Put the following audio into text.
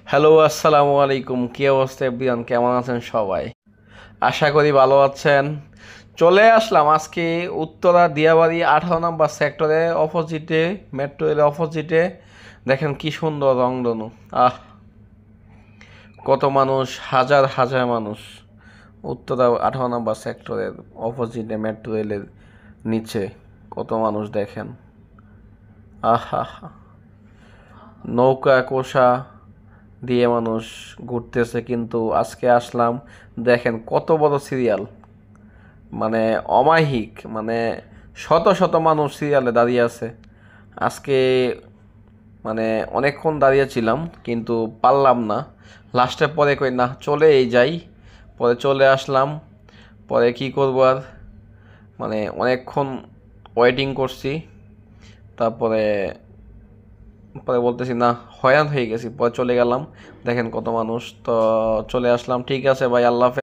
Hello, আসসালামু আলাইকুম। কি অবস্থা এভরিওয়ান? কেমন আছেন সবাই? আশা করি ভালো আছেন। চলে আসলাম আজকে উত্তরা দিয়াবাড়ি 18 নম্বর সেক্টরে অপোজিটে, মেট্রো রেলের অপোজিটে। দেখেন কি সুন্দর রংধনু। আহ, কত মানুষ, হাজার হাজার মানুষ। উত্তরা 18 নম্বর সেক্টরের অপোজিটে মেট্রো রেলের নিচে কত মানুষ দেখেন। আহা, নৌকা কোষা দিয়ে মানুষ ঘুরতেছে, কিন্তু আজকে আসলাম, দেখেন কত বড় সিরিয়াল, মানে অমায়িক, মানে শত শত মানুষ সিরিয়ালে দাঁড়িয়ে আছে আজকে। মানে অনেকক্ষণ দাঁড়িয়েছিলাম কিন্তু পারলাম না, লাস্টে পরে কই না চলেই যাই, পরে চলে আসলাম। পরে কি করবো আর, মানে অনেকক্ষণ ওয়েটিং করছি। তারপরে পরে বলতেছি না, হয়রান হয়ে গেছি, পরে চলে গেলাম। দেখেন কত মানুষ, তো চলে আসলাম। ঠিক আছে ভাই, আল্লাহ হাফেজ।